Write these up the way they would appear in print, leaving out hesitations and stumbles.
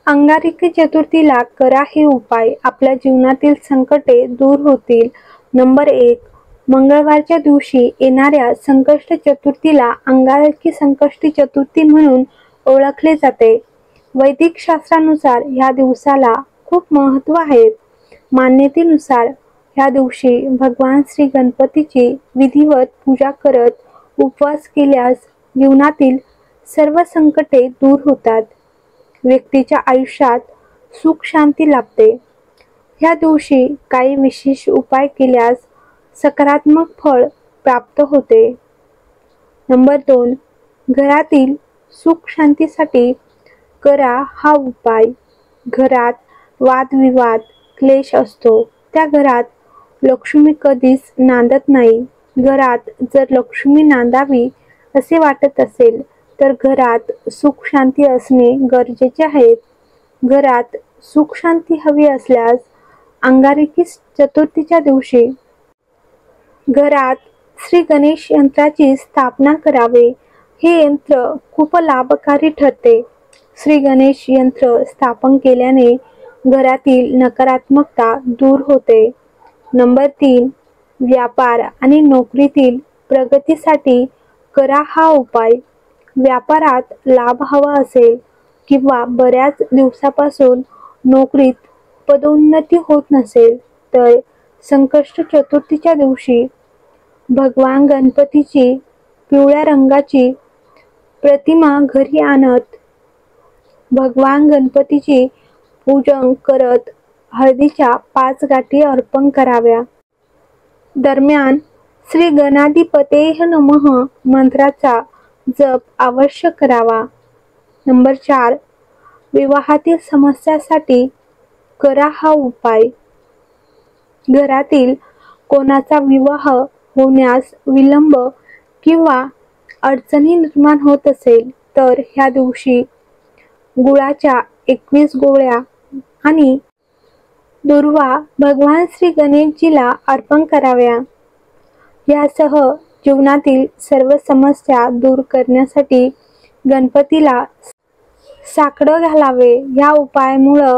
अंगारकी चतुर्थीला करा हे उपाय, आपल्या जीवनातील संकटे दूर होतील. नंबर 1. मंगळवारच्या दिवशी येणाऱ्या संकष्ट चतुर्थीला अंगारकी संकष्टी चतुर्थी म्हणून ओळखले जाते. वैदिक शास्त्रानुसार ह्या दिवसाला खूप महत्त्व आहे. मान्यतेनुसार ह्या दिवशी भगवान श्री गणपतीची विधिवत पूजा करत उपवास केल्यास जीवनातील सर्व संकटे दूर होतात. व्यक्तीच्या आयुष्यात सुख शांती लाभते. ह्या दिवशी काही विशेष उपाय केल्यास सकारात्मक फळ प्राप्त होते. नंबर 2. घरातील सुख शांतीसाठी करा हा उपाय. घरात वादविवाद क्लेश असतो, त्या घरात लक्ष्मी कधीच नांदत नाही. घरात जर लक्ष्मी नांदावी असे वाटत असेल तर घरात सुख शांती असणे गरजेचे आहे. घरात सुख शांती हवी असल्यास अंगारकी चतुर्थीच्या दिवशी घरात श्री गणेश यंत्राची स्थापना करावे. हे यंत्र खूप लाभकारी ठरते. श्री गणेश यंत्र स्थापन केल्याने घरातील नकारात्मकता दूर होते. नंबर 3. व्यापार आणि नोकरीतील प्रगतीसाठी करा हा उपाय. व्यापारात लाभ हवा असेल किंवा बऱ्याच दिवसापासून नोकरीत पदोन्नती होत नसेल तर संकष्ट चतुर्थीच्या दिवशी भगवान गणपतीची पिवळ्या रंगाची प्रतिमा घरी आणत भगवान गणपतीची पूजन करत हळदीच्या 5 गाठी अर्पण कराव्या. दरम्यान श्री गणाधिपतेः नमः मंत्राचा जप अवश्य करावा. नंबर 4. विवाहातील समस्यासाठी करा हा उपाय. घरातील कोणाचा विवाह होण्यास विलंब किंवा अडचणी निर्माण होत असेल तर ह्या दिवशी गुळाच्या 21 गोळ्या आणि दुर्वा भगवान श्री गणेशजीला अर्पण कराव्या. यासह जीवनातील सर्व समस्या दूर करण्यासाठी गणपतीला साकडं घालावे. या उपायामुळे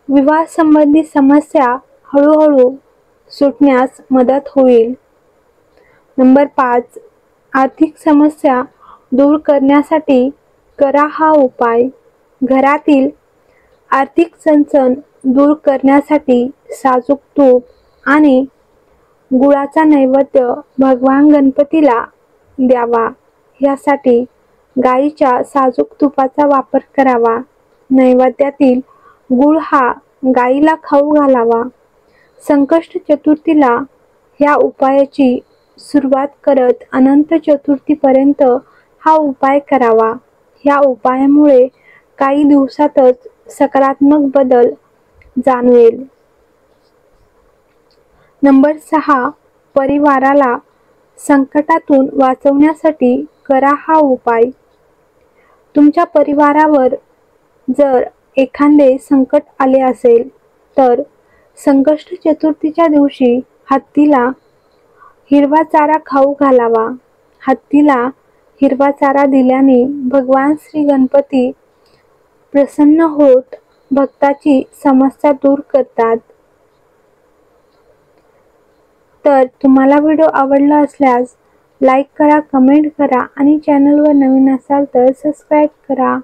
विवाह संबंधी समस्या हळूहळू सुटण्यास मदत होईल. नंबर 5. आर्थिक समस्या दूर करण्यासाठी करा हा उपाय. घरातील आर्थिक चणचण दूर करण्यासाठी साजूक तूप आणि गुळाचा नैवेद्य भगवान गणपतीला द्यावा. यासाठी गाईच्या साजूक तुपाचा वापर करावा. नैवेद्यातील गुळ हा गाईला खाऊ घालावा. संकष्ट चतुर्थीला ह्या उपायाची सुरुवात करत अनंत चतुर्थीपर्यंत हा उपाय करावा. ह्या उपायामुळे काही दिवसातच सकारात्मक बदल जाणवेल. नंबर 6. परिवाराला संकटातून वाचवण्यासाठी करा हा उपाय. तुमच्या परिवारावर जर एखादे संकट आले असेल तर संकष्ट चतुर्थीच्या दिवशी हत्तीला हिरवा चारा खाऊ घालावा. हत्तीला हिरवा चारा दिल्याने भगवान श्री गणपती प्रसन्न होत भक्ताची समस्या दूर करतात. तर तुम्हाला व्हिडिओ आवडला असल्यास लाईक करा, कमेंट करा आणि चॅनलवर नवीन असाल तर सबस्क्राईब करा.